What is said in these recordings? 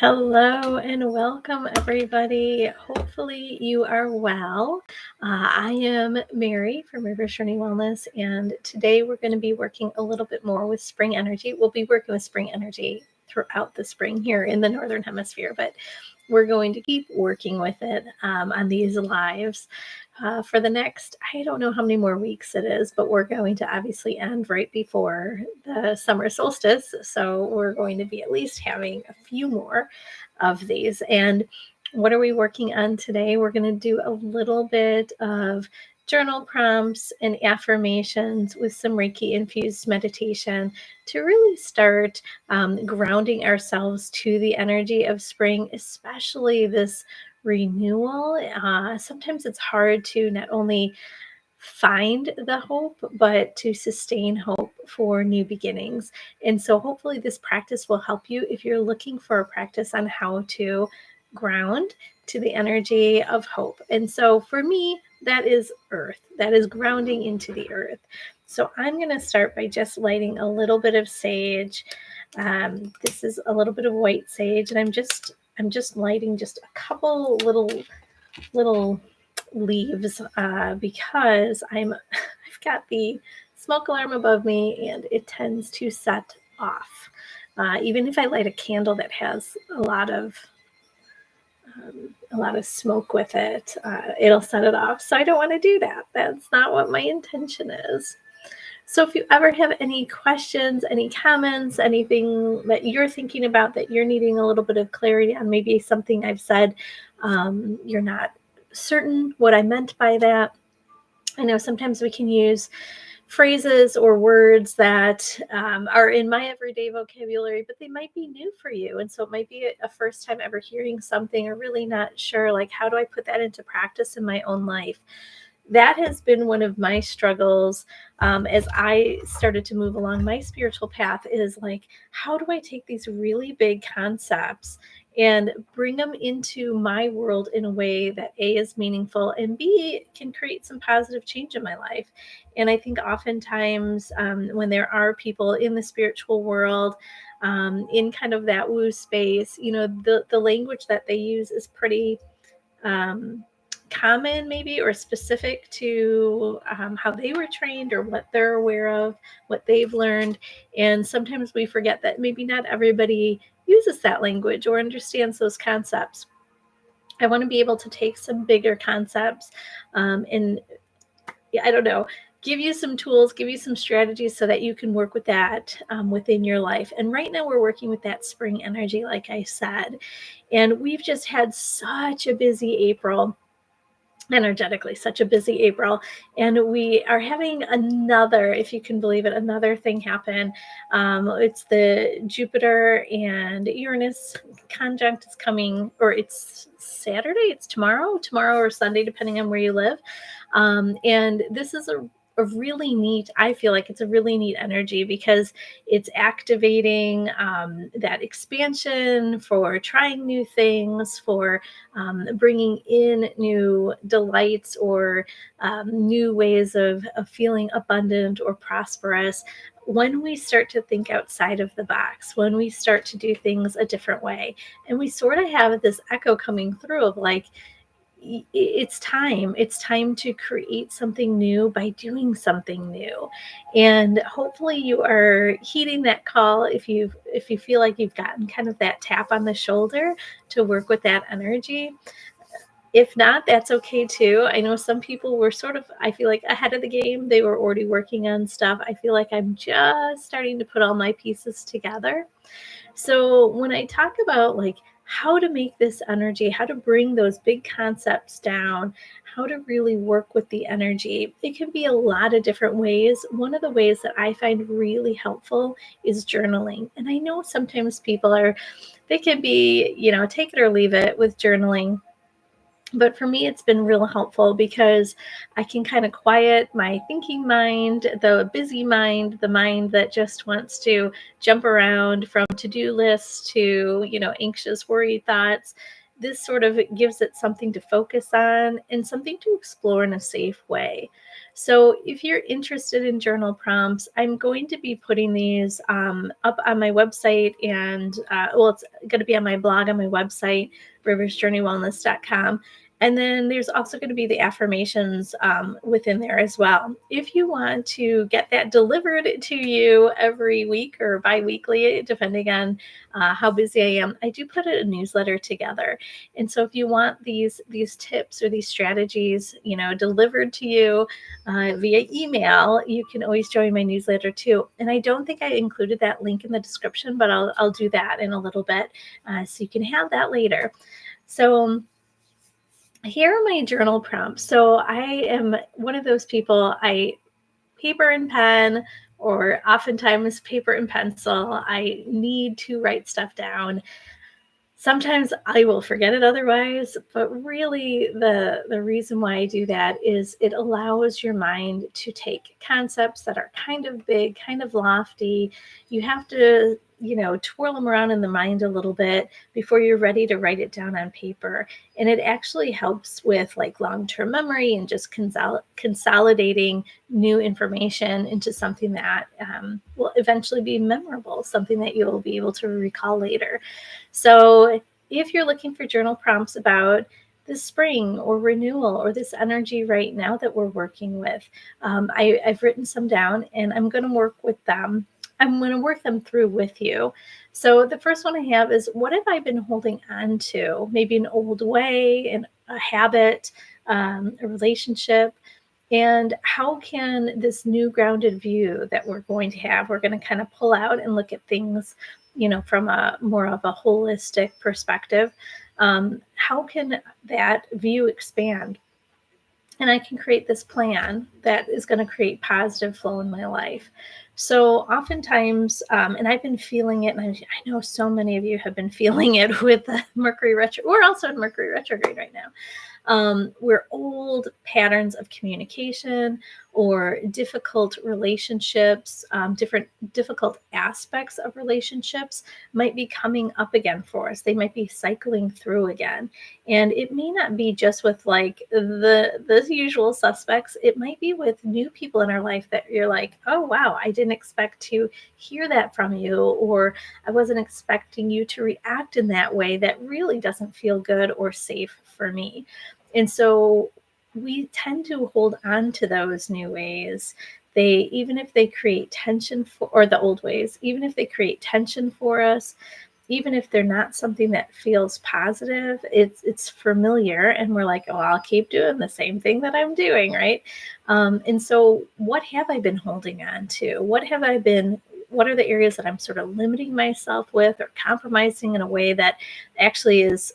Hello and welcome, everybody. Hopefully, you are well. I am Mary from Rivers Renewal Wellness, and today we're going to be working a little bit more with spring energy. We'll be working with spring energy throughout the spring here in the Northern Hemisphere, but we're going to keep working with it on these lives for the next, I don't know how many more weeks it is, but we're going to obviously end right before the summer solstice. So we're going to be at least having a few more of these. And what are we working on today? We're going to do a little bit of journal prompts and affirmations with some Reiki-infused meditation to really start grounding ourselves to the energy of spring, especially this renewal. Sometimes it's hard to not only find the hope, but to sustain hope for new beginnings. And so hopefully this practice will help you if you're looking for a practice on how to ground to the energy of hope. And so for me, that is earth. That is grounding into the earth. So I'm going to start by just lighting a little bit of sage. This is a little bit of white sage, and I'm just lighting just a couple little leaves because I've got the smoke alarm above me and it tends to set off. Even if I light a candle that has a lot of smoke with it, it'll set it off. So I don't want to do that. That's not what my intention is. So if you ever have any questions, any comments, anything that you're thinking about that you're needing a little bit of clarity on, maybe something I've said, you're not certain what I meant by that. I know sometimes we can use phrases or words that are in my everyday vocabulary, but they might be new for you. And so it might be a first time ever hearing something or really not sure, like, how do I put that into practice in my own life? That has been one of my struggles as I started to move along my spiritual path, is like, how do I take these really big concepts and bring them into my world in a way that A, is meaningful, and B, can create some positive change in my life. And I think oftentimes when there are people in the spiritual world, in kind of that woo space, the language that they use is pretty common, maybe, or specific to how they were trained or what they're aware of, what they've learned. And sometimes we forget that maybe not everybody uses that language or understands those concepts. I want to be able to take some bigger concepts and, I don't know, give you some tools, give you some strategies so that you can work with that within your life. And right now we're working with that spring energy, like I said. And we've just had such a busy April. Energetically, such a busy April, and we are having another, if you can believe it, another thing happen. It's the Jupiter and Uranus conjunct is coming, or it's Saturday, it's tomorrow or Sunday, depending on where you live. And this is a really neat, I feel like it's a really neat energy because it's activating that expansion for trying new things, for bringing in new delights or new ways of feeling abundant or prosperous. When we start to think outside of the box, when we start to do things a different way, and we sort of have this echo coming through of like, it's time to create something new by doing something new. And hopefully you are heeding that call if you feel like you've gotten kind of that tap on the shoulder to work with that energy. If not, that's okay too. I know some people were sort of, I feel like, ahead of the game. They were already working on stuff. I feel like I'm just starting to put all my pieces together. So when I talk about like how to make this energy, how to bring those big concepts down, how to really work with the energy, it can be a lot of different ways. One of the ways that I find really helpful is journaling. And I know sometimes they can be, take it or leave it with journaling. But for me, it's been real helpful because I can kind of quiet my thinking mind, the busy mind, the mind that just wants to jump around from to-do lists to, anxious, worried thoughts. this sort of gives it something to focus on and something to explore in a safe way. So if you're interested in journal prompts, I'm going to be putting these up on my website, and it's going to be on my blog on my website, riversjourneywellness.com. And then there's also going to be the affirmations within there as well. If you want to get that delivered to you every week or bi-weekly, depending on how busy I am, I do put a newsletter together. And so if you want these tips or these strategies, delivered to you via email, you can always join my newsletter too. And I don't think I included that link in the description, but I'll do that in a little bit, so you can have that later. So here are my journal prompts. So I am one of those people, paper and pen, or oftentimes paper and pencil. I need to write stuff down. Sometimes I will forget it otherwise, but really the reason why I do that is it allows your mind to take concepts that are kind of big, kind of lofty. You have to, twirl them around in the mind a little bit before you're ready to write it down on paper. And it actually helps with like long-term memory and just consolidating new information into something that will eventually be memorable, something that you'll be able to recall later. So if you're looking for journal prompts about the spring or renewal or this energy right now that we're working with, I've written some down, and I'm going to work with them. I'm going to work them through with you. So the first one I have is, what have I been holding on to? Maybe an old way, a habit, a relationship. And how can this new grounded view that we're going to have, we're going to kind of pull out and look at things, from a more of a holistic perspective. How can that view expand? And I can create this plan that is going to create positive flow in my life. So oftentimes, and I've been feeling it, and I know so many of you have been feeling it with the Mercury retro. We're also in Mercury retrograde right now. Where old patterns of communication or difficult relationships, difficult aspects of relationships might be coming up again for us. They might be cycling through again. And it may not be just with like the usual suspects. It might be with new people in our life that you're like, oh, wow, I didn't expect to hear that from you, or I wasn't expecting you to react in that way that really doesn't feel good or safe for me. And so we tend to hold on to those new ways. Even if they create tension or the old ways, even if they create tension for us, even if they're not something that feels positive, it's familiar, and we're like, oh, I'll keep doing the same thing that I'm doing, right? And so what have I been holding on to? What are the areas that I'm sort of limiting myself with or compromising in a way that actually is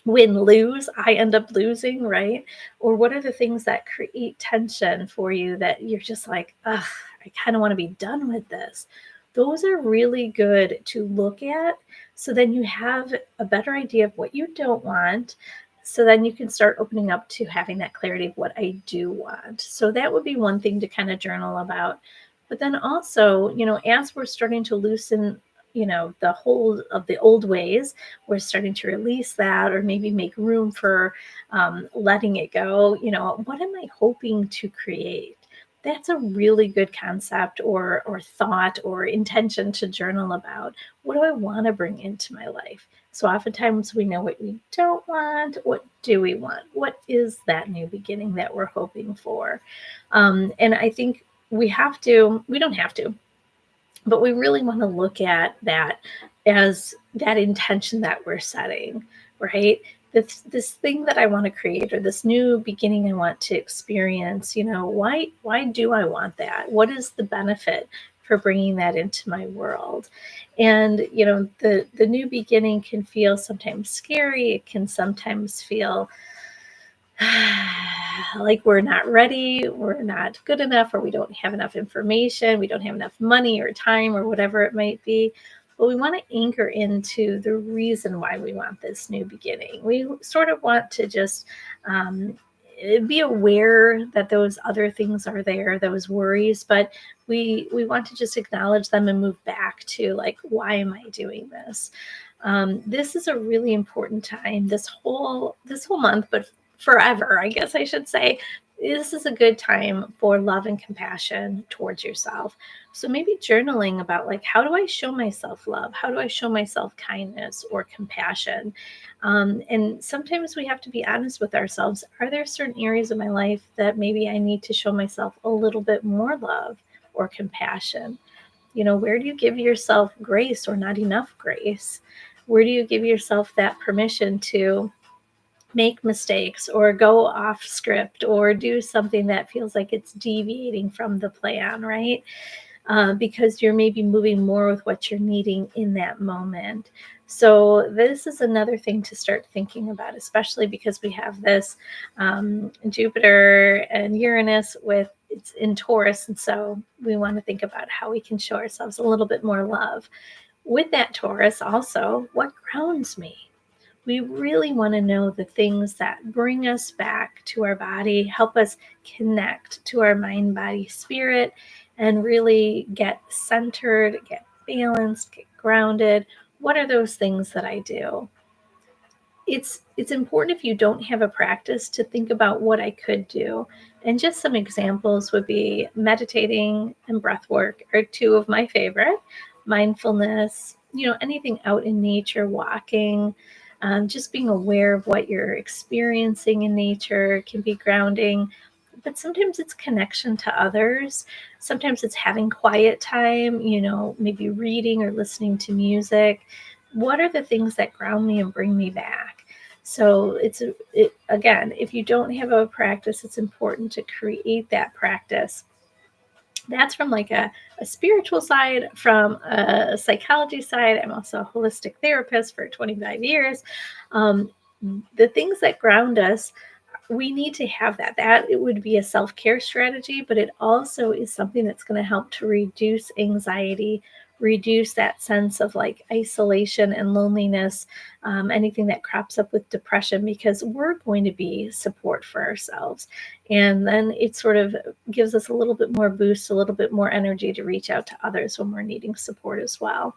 win-lose, I end up losing, right? Or what are the things that create tension for you that you're just like, ugh, I kind of want to be done with this? Those are really good to look at. So then you have a better idea of what you don't want. So then you can start opening up to having that clarity of what I do want. So that would be one thing to kind of journal about. But then also, as we're starting to loosen the hold of the old ways, we're starting to release that, or maybe make room for letting it go. What am I hoping to create? That's a really good concept or thought or intention to journal about. What do I want to bring into my life? So oftentimes we know what we don't want. What do we want? What is that new beginning that we're hoping for? And I think we don't have to, but we really want to look at that as that intention that we're setting, right? This thing that I want to create, or this new beginning I want to experience, why do I want that? What is the benefit for bringing that into my world? And, the new beginning can feel sometimes scary. It can sometimes feel like we're not ready, we're not good enough, or we don't have enough information, we don't have enough money or time or whatever it might be. But we want to anchor into the reason why we want this new beginning. We sort of want to just be aware that those other things are there, those worries, but we want to just acknowledge them and move back to like, why am I doing this? This is a really important time. This whole month, but forever, I guess I should say, this is a good time for love and compassion towards yourself. So maybe journaling about, like, how do I show myself love? How do I show myself kindness or compassion? And sometimes we have to be honest with ourselves. Are there certain areas of my life that maybe I need to show myself a little bit more love or compassion? Where do you give yourself grace or not enough grace? Where do you give yourself that permission to make mistakes or go off script or do something that feels like it's deviating from the plan, right? Because you're maybe moving more with what you're needing in that moment. So this is another thing to start thinking about, especially because we have this Jupiter and Uranus it's in Taurus. And so we want to think about how we can show ourselves a little bit more love. With that Taurus also, what grounds me? We really want to know the things that bring us back to our body, help us connect to our mind, body, spirit, and really get centered, get balanced, get grounded. What are those things that I do? It's important, if you don't have a practice, to think about what I could do. And just some examples would be meditating and breath work are two of my favorite. Mindfulness, anything out in nature, walking, just being aware of what you're experiencing in nature can be grounding. But sometimes it's connection to others. Sometimes it's having quiet time, maybe reading or listening to music. What are the things that ground me and bring me back? So again, if you don't have a practice, it's important to create that practice. That's from like a spiritual side. From a psychology side, I'm also a holistic therapist for 25 years. Um, the things that ground us, we need to have that it would be a self-care strategy, but it also is something that's going to help to reduce anxiety, reduce that sense of like isolation and loneliness, anything that crops up with depression, because we're going to be support for ourselves. And then it sort of gives us a little bit more boost, a little bit more energy to reach out to others when we're needing support as well.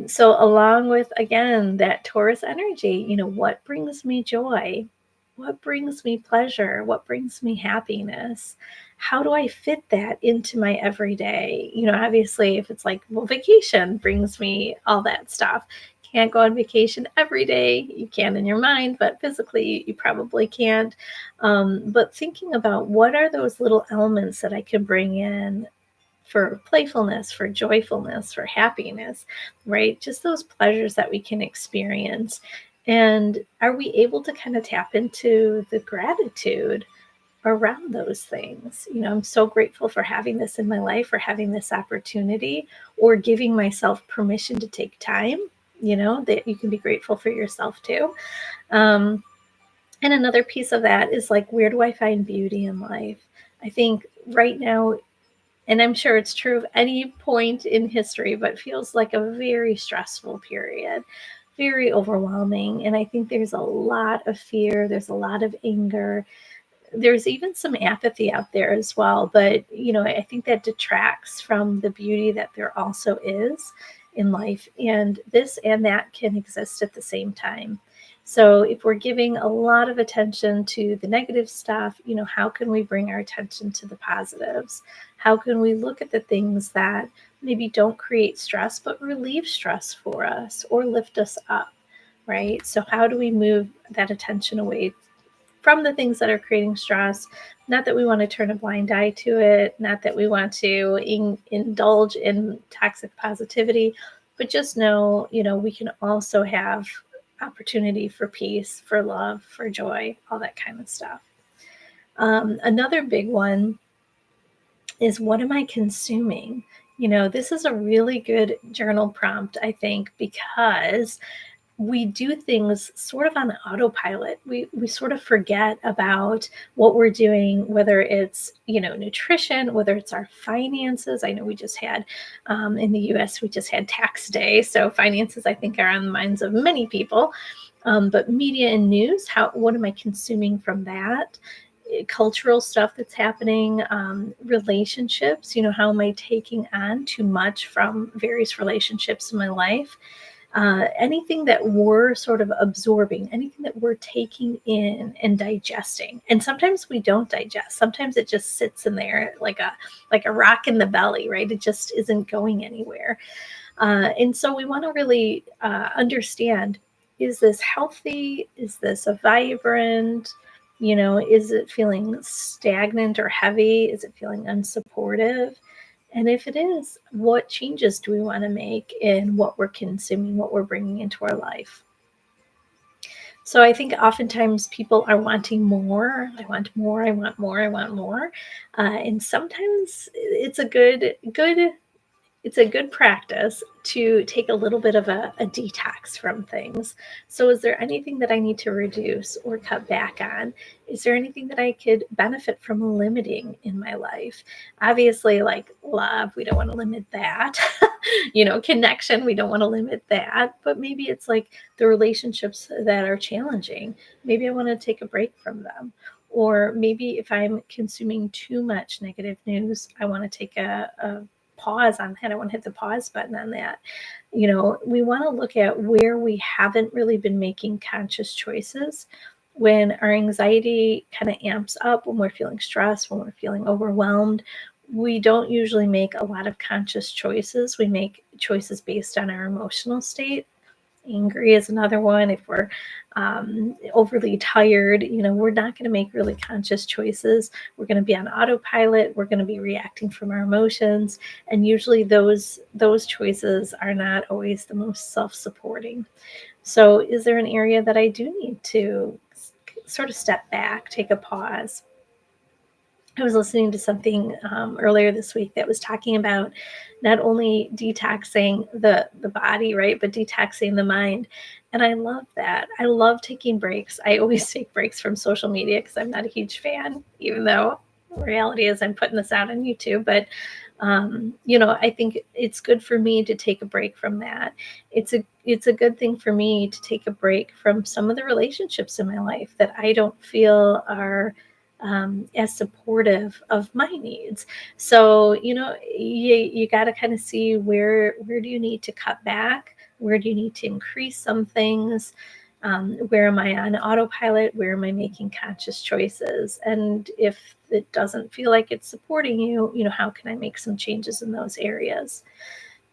So along with, again, that Taurus energy, what brings me joy? What brings me pleasure? What brings me happiness? How do I fit that into my everyday? Obviously, if it's like, well, vacation brings me all that stuff. Can't go on vacation every day. You can in your mind, but physically you probably can't. But thinking about what are those little elements that I can bring in for playfulness, for joyfulness, for happiness, right? Just those pleasures that we can experience. And are we able to kind of tap into the gratitude around those things? I'm so grateful for having this in my life, for having this opportunity, or giving myself permission to take time, that you can be grateful for yourself too. And another piece of that is like, where do I find beauty in life? I think right now, and I'm sure it's true of any point in history, but feels like a very stressful period, very overwhelming. And I think there's a lot of fear, there's a lot of anger, there's even some apathy out there as well. But, I think that detracts from the beauty that there also is in life. And this and that can exist at the same time. So if we're giving a lot of attention to the negative stuff, how can we bring our attention to the positives? How can we look at the things that maybe don't create stress, but relieve stress for us or lift us up, right? So how do we move that attention away from the things that are creating stress? Not that we want to turn a blind eye to it, not that we want to indulge in toxic positivity, but just know, we can also have opportunity for peace, for love, for joy, all that kind of stuff. Another big one is, what am I consuming? This is a really good journal prompt, I think, because we do things sort of on autopilot. We sort of forget about what we're doing, whether it's, nutrition, whether it's our finances. I know we just had, in the US, we just had tax day. So finances, I think, are on the minds of many people. But media and news, what am I consuming from that? Cultural stuff that's happening, relationships, how am I taking on too much from various relationships in my life? anything that we're sort of absorbing, anything that we're taking in and digesting. And sometimes we don't digest. Sometimes it just sits in there like a rock in the belly, right? It just isn't going anywhere. And so we want to really understand, is this healthy? Is this a vibrant? Is it feeling stagnant or heavy? Is it feeling unsupportive? And if it is, what changes do we want to make in what we're consuming, what we're bringing into our life? So I think oftentimes people are wanting more. I want more. I want more. I want more. And sometimes it's a good practice to take a little bit of a detox from things. So is there anything that I need to reduce or cut back on? Is there anything that I could benefit from limiting in my life? Obviously, like love, we don't want to limit that. Connection, we don't want to limit that. But maybe it's like the relationships that are challenging. Maybe I want to take a break from them. Or maybe if I'm consuming too much negative news, I want to take a pause on that. I want to hit the pause button on that. We want to look at where we haven't really been making conscious choices. When our anxiety kind of amps up, when we're feeling stressed, when we're feeling overwhelmed, we don't usually make a lot of conscious choices. We make choices based on our emotional state. Angry is another one. If we're overly tired, we're not going to make really conscious choices. We're going to be on autopilot. We're going to be reacting from our emotions, and usually those choices are not always the most self-supporting. So, is there an area that I do need to sort of step back, take a pause? I was listening to something earlier this week that was talking about not only detoxing the body, right, but detoxing the mind. And I love that. I love taking breaks. I always take breaks from social media because I'm not a huge fan, even though reality is I'm putting this out on YouTube. But I think it's good for me to take a break from that. It's a good thing for me to take a break from some of the relationships in my life that I don't feel are as supportive of my needs. So, you got to kind of see where do you need to cut back? Where do you need to increase some things? Where am I on autopilot? Where am I making conscious choices? And if it doesn't feel like it's supporting you, how can I make some changes in those areas?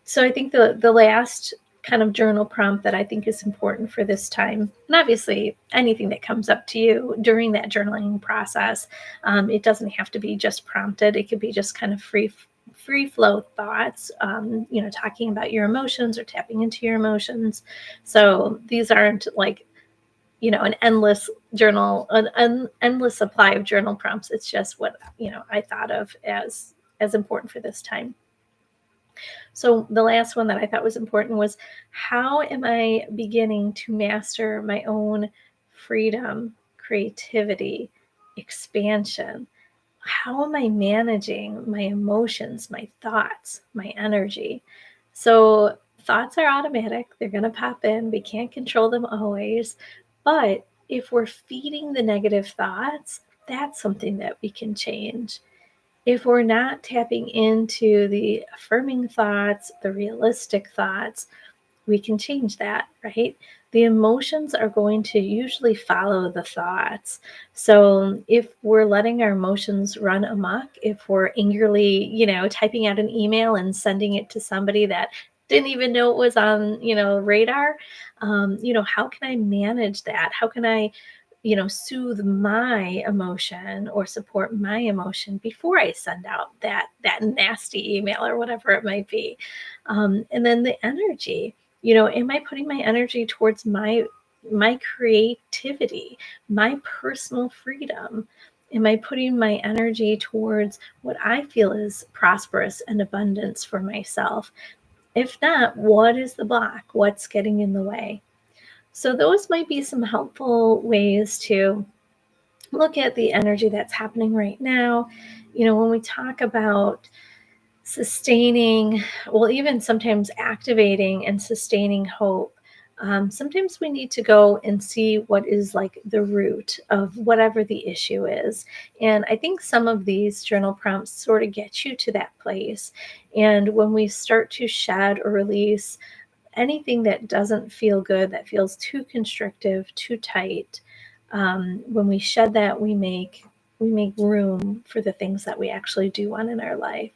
So I think the last kind of journal prompt that I think is important for this time, and obviously anything that comes up to you during that journaling process, it doesn't have to be just prompted. It could be just kind of free flow thoughts, talking about your emotions or tapping into your emotions. So these aren't like, an endless journal, an endless supply of journal prompts. It's just what, I thought of as important for this time. So the last one that I thought was important was, how am I beginning to master my own freedom, creativity, expansion? How am I managing my emotions, my thoughts, my energy? So thoughts are automatic. They're going to pop in. We can't control them always. But if we're feeding the negative thoughts, that's something that we can change. If we're not tapping into the affirming thoughts, the realistic thoughts, we can change that, right? The emotions are going to usually follow the thoughts. So if we're letting our emotions run amok, if we're angrily, typing out an email and sending it to somebody that didn't even know it was on, radar, how can I manage that? How can I soothe my emotion or support my emotion before I send out that nasty email or whatever it might be? And then the energy, am I putting my energy towards my creativity, my personal freedom? Am I putting my energy towards what I feel is prosperous and abundance for myself? If not, what is the block? What's getting in the way? So those might be some helpful ways to look at the energy that's happening right now. When we talk about sustaining, well, even sometimes activating and sustaining hope, sometimes we need to go and see what is like the root of whatever the issue is. And I think some of these journal prompts sort of get you to that place. And when we start to shed or release anything that doesn't feel good, that feels too constrictive, too tight, when we shed that, we make room for the things that we actually do want in our life.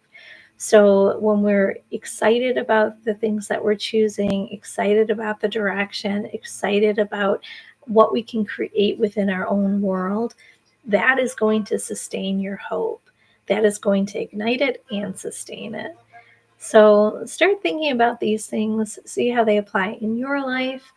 So when we're excited about the things that we're choosing, excited about the direction, excited about what we can create within our own world, that is going to sustain your hope. That is going to ignite it and sustain it. So start thinking about these things, see how they apply in your life.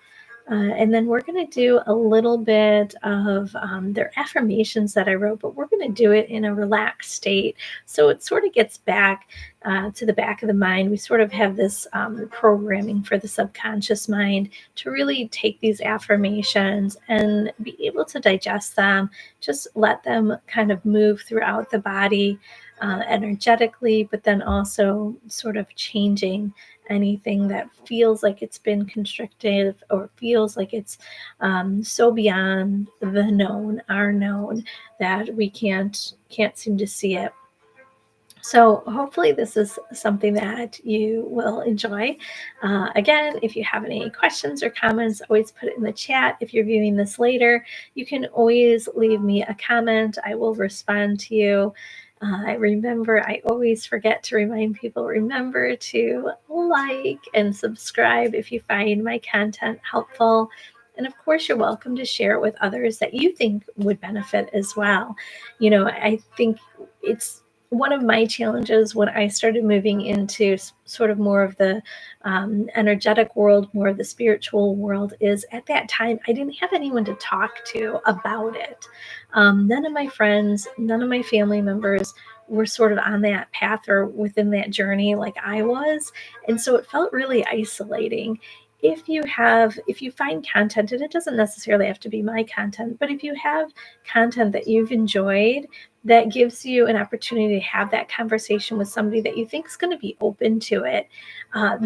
And then we're going to do a little bit of their affirmations that I wrote, but we're going to do it in a relaxed state. So it sort of gets back to the back of the mind. We sort of have this programming for the subconscious mind to really take these affirmations and be able to digest them, just let them kind of move throughout the body energetically, but then also sort of changing anything that feels like it's been constrictive or feels like it's so beyond the known, our known, that we can't seem to see it. So hopefully this is something that you will enjoy. Again, if you have any questions or comments, always put it in the chat. If you're viewing this later, you can always leave me a comment. I will respond to you. I always forget to remind people, remember to like and subscribe if you find my content helpful. And of course, you're welcome to share it with others that you think would benefit as well. I think it's one of my challenges when I started moving into sort of more of the energetic world, more of the spiritual world, is at that time I didn't have anyone to talk to about it. None of my friends, none of my family members were sort of on that path or within that journey like I was. And so it felt really isolating. If you find content, and it doesn't necessarily have to be my content, but if you have content that you've enjoyed, that gives you an opportunity to have that conversation with somebody that you think is going to be open to it.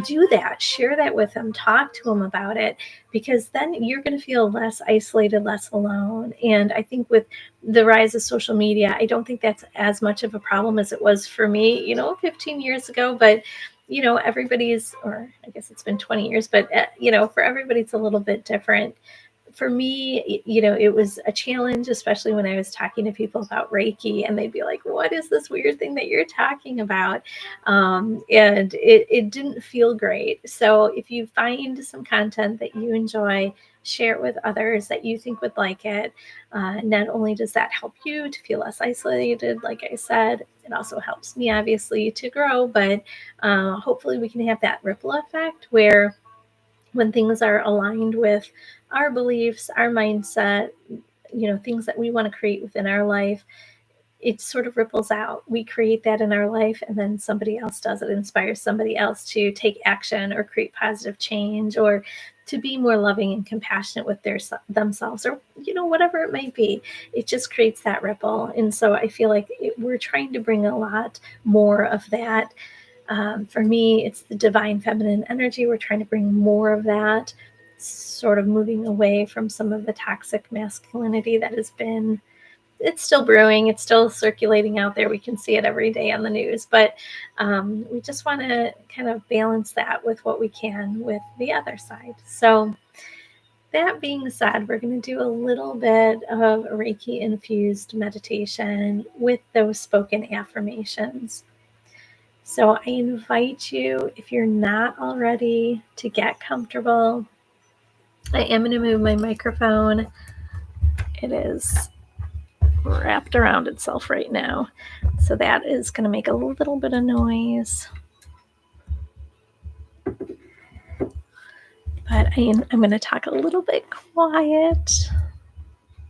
Do that, share that with them, talk to them about it, because then you're going to feel less isolated, less alone. And I think with the rise of social media, I don't think that's as much of a problem as it was for me, 15 years ago. But everybody's, or I guess it's been 20 years, but for everybody, it's a little bit different. For me, it was a challenge, especially when I was talking to people about Reiki, and they'd be like, what is this weird thing that you're talking about? And it didn't feel great. So if you find some content that you enjoy, share it with others that you think would like it. Not only does that help you to feel less isolated, like I said, it also helps me obviously to grow, but hopefully we can have that ripple effect where when things are aligned with our beliefs, our mindset, things that we want to create within our life, it sort of ripples out. We create that in our life, and then somebody else does it, inspires somebody else to take action or create positive change, or to be more loving and compassionate with themselves, or whatever it might be. It just creates that ripple. And so I feel like we're trying to bring a lot more of that. For me, it's the divine feminine energy. We're trying to bring more of that, sort of moving away from some of the toxic masculinity that has been, it's still brewing, it's still circulating out there. We can see it every day on the news, but we just want to kind of balance that with what we can with the other side. So that being said, we're going to do a little bit of Reiki-infused meditation with those spoken affirmations. So I invite you, if you're not already, to get comfortable. I am going to move my microphone. It is wrapped around itself right now. So that is going to make a little bit of noise. But I'm going to talk a little bit quiet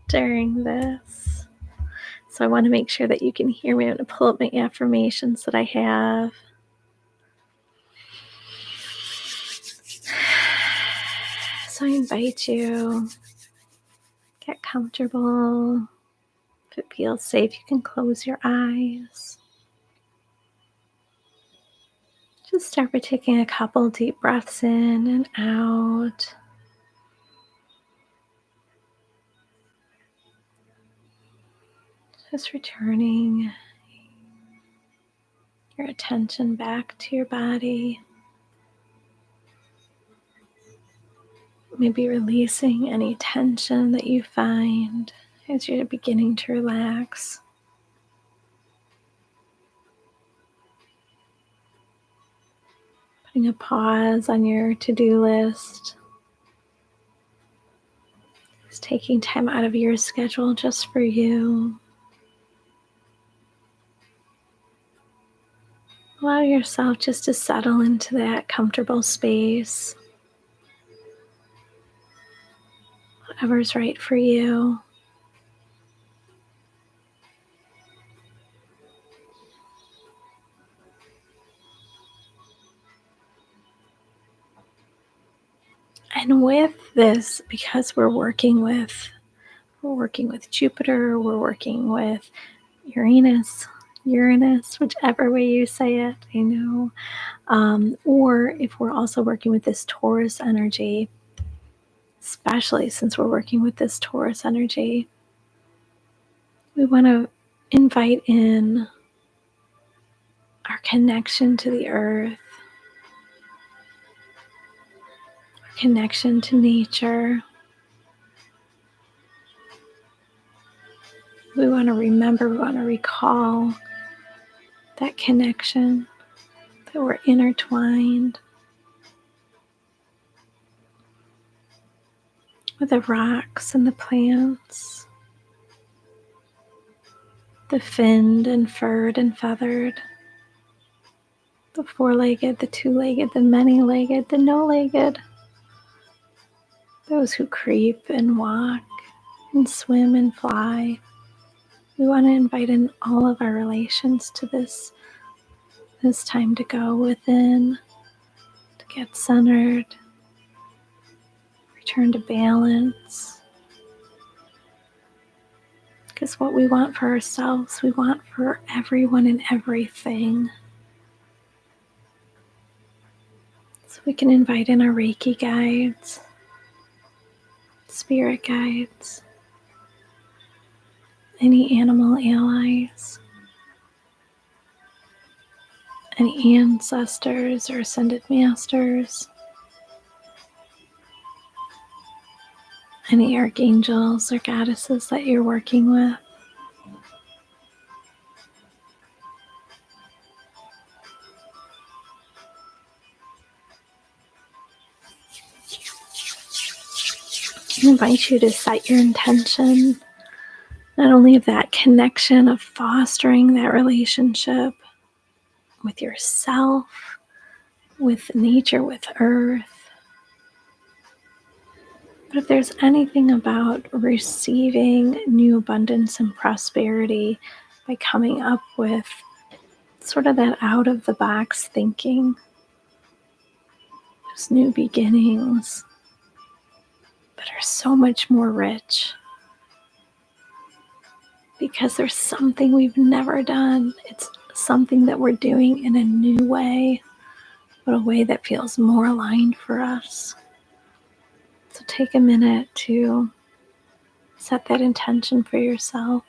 during this. So I want to make sure that you can hear me. I'm going to pull up my affirmations that I have. So I invite you, get comfortable. If it feels safe, you can close your eyes. Just start by taking a couple deep breaths in and out. Just returning your attention back to your body. Maybe releasing any tension that you find as you're beginning to relax. Putting a pause on your to-do list. Just taking time out of your schedule just for you. Allow yourself just to settle into that comfortable space. Whatever's right for you. And with this, because we're working with Jupiter, we're working with Uranus, whichever way you say it, I know. Or if we're also working with this Taurus energy, especially since we're working with this Taurus energy, we want to invite in our connection to the earth, our connection to nature. We want to remember, we want to recall that connection, that we're intertwined with the rocks and the plants, the finned and furred and feathered, the four-legged, the two-legged, the many-legged, the no-legged, those who creep and walk and swim and fly. We want to invite in all of our relations to this time to go within, to get centered, return to balance. Because what we want for ourselves, we want for everyone and everything. So we can invite in our Reiki guides, spirit guides, any animal allies, any ancestors or ascended masters, any archangels or goddesses that you're working with. I invite you to set your intention, not only of that connection of fostering that relationship with yourself, with nature, with earth, but if there's anything about receiving new abundance and prosperity by coming up with sort of that out of the box thinking, those new beginnings that are so much more rich because there's something we've never done. It's something that we're doing in a new way, but a way that feels more aligned for us. So take a minute to set that intention for yourself.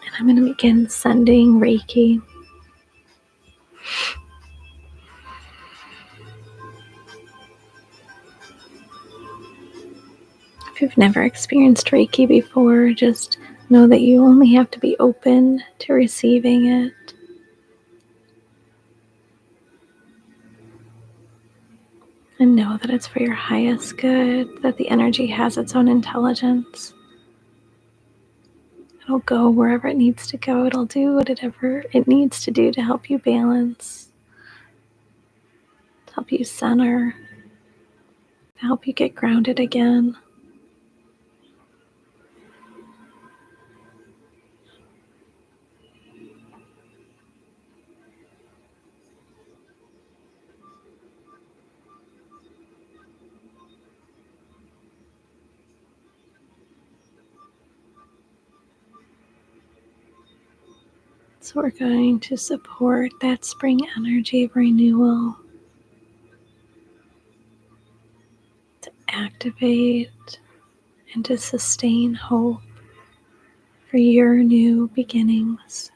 And I'm going to begin sending Reiki. If you've never experienced Reiki before, just know that you only have to be open to receiving it. And know that it's for your highest good, that the energy has its own intelligence. It'll go wherever it needs to go. It'll do whatever it needs to do to help you balance, to help you center, to help you get grounded again. So we're going to support that spring energy of renewal to activate and to sustain hope for your new beginnings.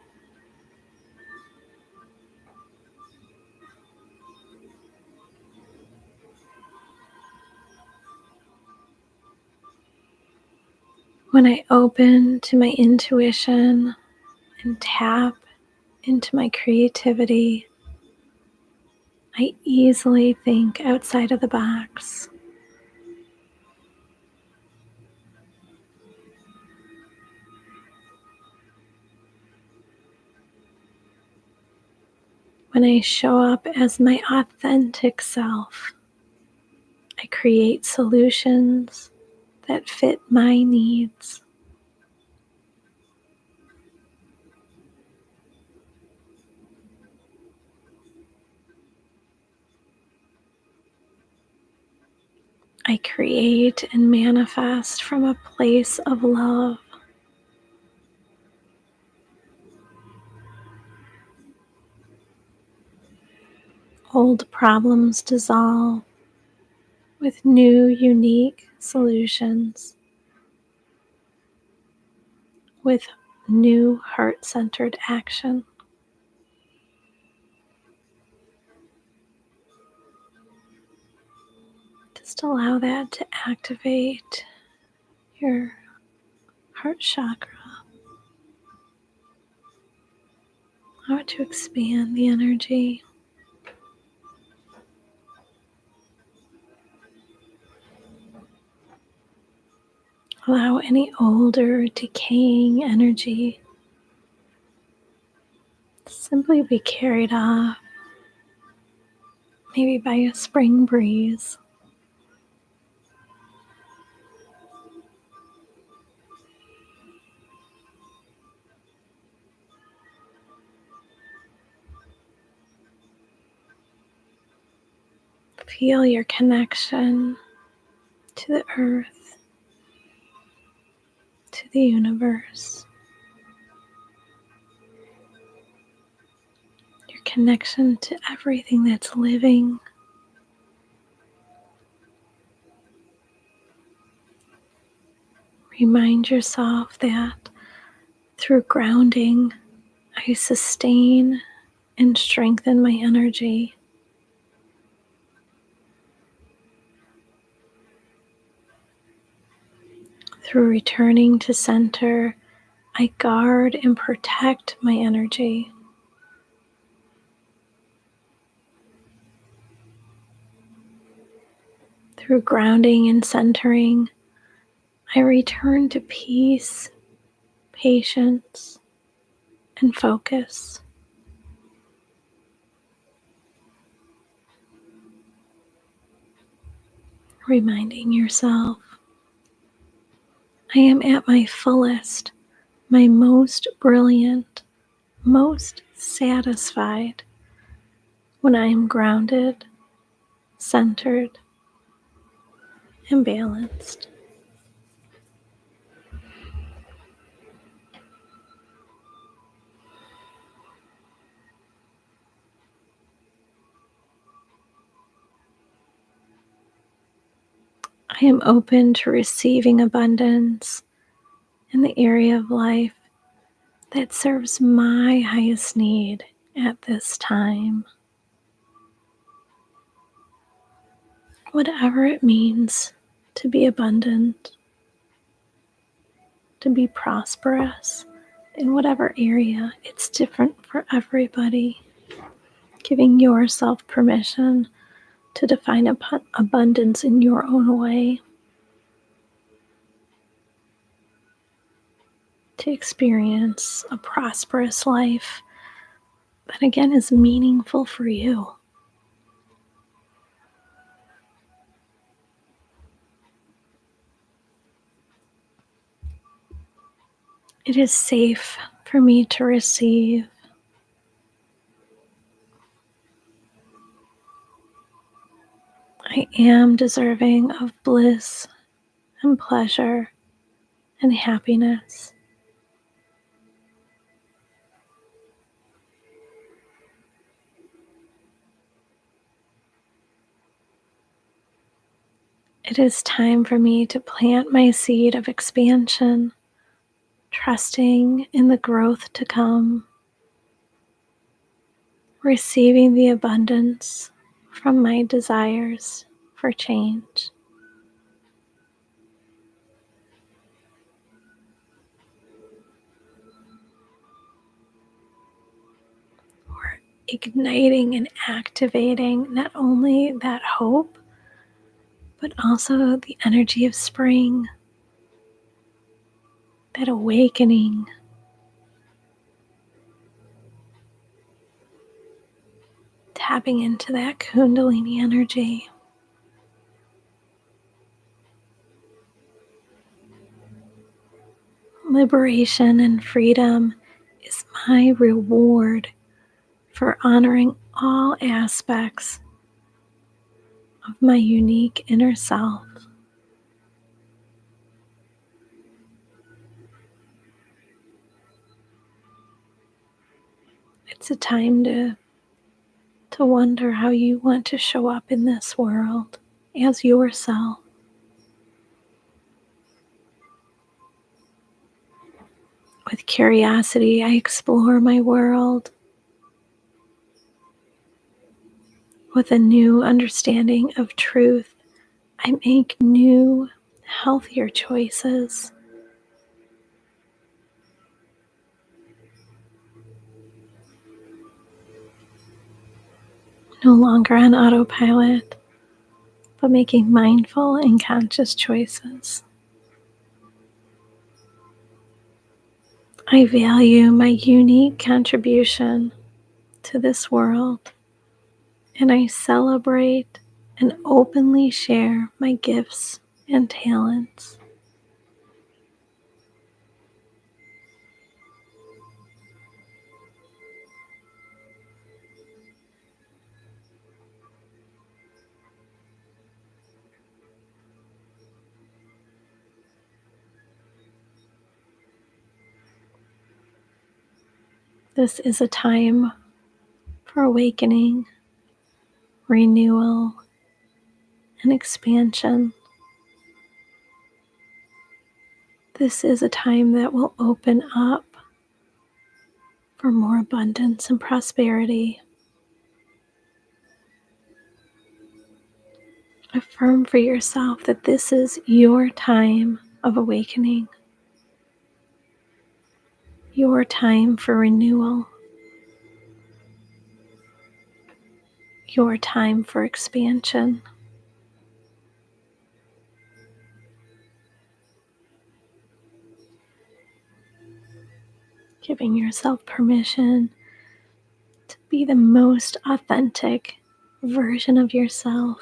When I open to my intuition and tap into my creativity, I easily think outside of the box. When I show up as my authentic self, I create solutions that fit my needs. I create and manifest from a place of love. Old problems dissolve with new, unique solutions, with new heart-centered action. Just allow that to activate your heart chakra. Allow it to expand the energy. Allow any old or decaying energy to simply be carried off, maybe by a spring breeze. Feel your connection to the earth, to the universe, your connection to everything that's living. Remind yourself that through grounding, I sustain and strengthen my energy. Through returning to center, I guard and protect my energy. Through grounding and centering, I return to peace, patience, and focus. Reminding yourself, I am at my fullest, my most brilliant, most satisfied when I am grounded, centered, and balanced. I am open to receiving abundance in the area of life that serves my highest need at this time. Whatever it means to be abundant, to be prosperous in whatever area, it's different for everybody. Giving yourself permission to define abundance in your own way, to experience a prosperous life that again is meaningful for you. It is safe for me to receive. I am deserving of bliss and pleasure and happiness. It is time for me to plant my seed of expansion, trusting in the growth to come, receiving the abundance from my desires for change. We're igniting and activating not only that hope, but also the energy of spring, that awakening. Tapping into that Kundalini energy. Liberation and freedom is my reward for honoring all aspects of my unique inner self. It's a time to wonder how you want to show up in this world as yourself. With curiosity, I explore my world with a new understanding of truth. I make new, healthier choices. No longer on autopilot, but making mindful and conscious choices. I value my unique contribution to this world, and I celebrate and openly share my gifts and talents. This is a time for awakening, renewal, and expansion. This is a time that will open up for more abundance and prosperity. Affirm for yourself that this is your time of awakening, your time for renewal, your time for expansion. Giving yourself permission to be the most authentic version of yourself,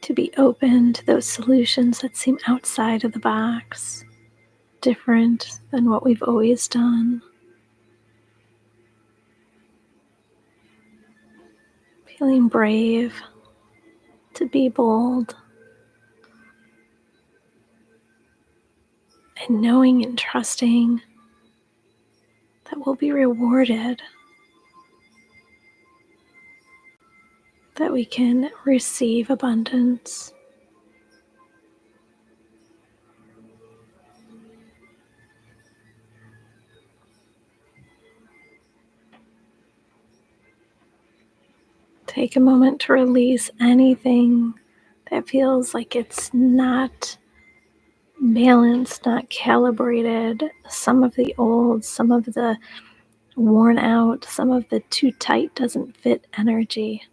to be open to those solutions that seem outside of the box, different than what we've always done. Feeling brave, to be bold, and knowing and trusting that we'll be rewarded, that we can receive abundance. Take a moment to release anything that feels like it's not balanced, not calibrated. Some of the old, some of the worn out, some of the too tight doesn't fit energy.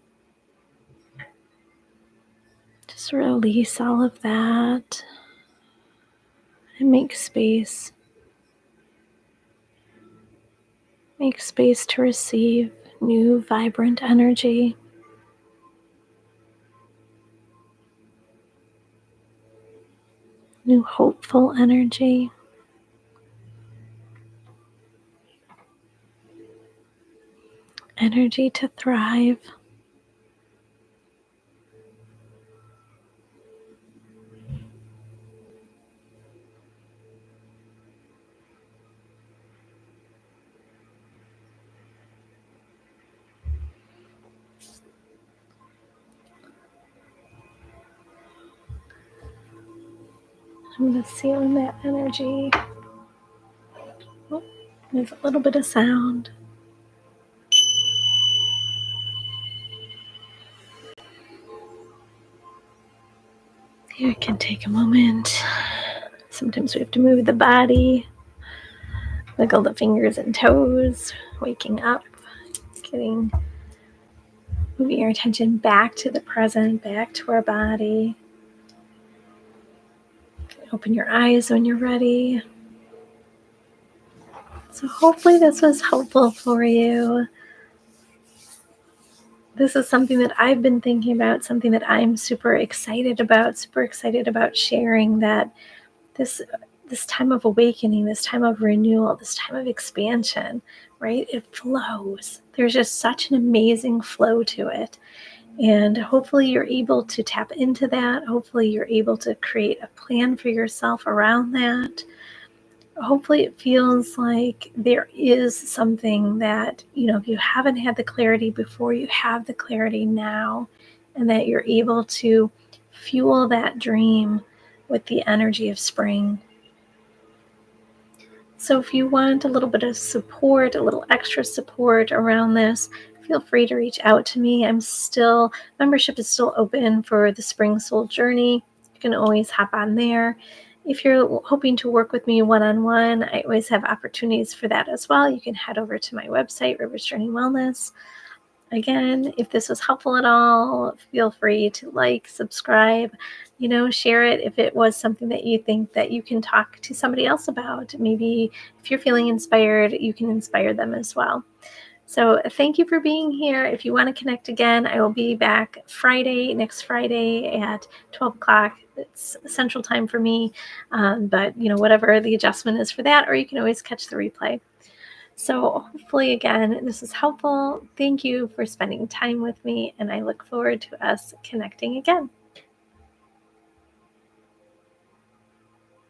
Just release all of that and make space. Make space to receive new, vibrant energy. New, hopeful energy. Energy to thrive. I'm going to seal in that energy. Oh, there's a little bit of sound. You can take a moment. Sometimes we have to move the body, wiggle the fingers and toes, waking up, moving your attention back to the present, back to our body. Open your eyes when you're ready. So hopefully this was helpful for you. This is something that I've been thinking about, something that I'm super excited about sharing, that this time of awakening, this time of renewal, this time of expansion, right? It flows. There's just such an amazing flow to it. And hopefully you're able to tap into that. Hopefully you're able to create a plan for yourself around that. Hopefully it feels like there is something that, if you haven't had the clarity before, you have the clarity now, and that you're able to fuel that dream with the energy of spring. So if you want a little bit of support, a little extra support around this, feel free to reach out to me. Membership is still open for the Spring Soul Journey. You can always hop on there. If you're hoping to work with me one-on-one, I always have opportunities for that as well. You can head over to my website, Rivers Journey Wellness. Again, if this was helpful at all, feel free to subscribe, share it if it was something that you think that you can talk to somebody else about. Maybe if you're feeling inspired, you can inspire them as well. So thank you for being here. If you want to connect again, I will be back next Friday at 12 o'clock. It's Central Time for me, but whatever the adjustment is for that, or you can always catch the replay. So hopefully, again, this is helpful. Thank you for spending time with me, and I look forward to us connecting again.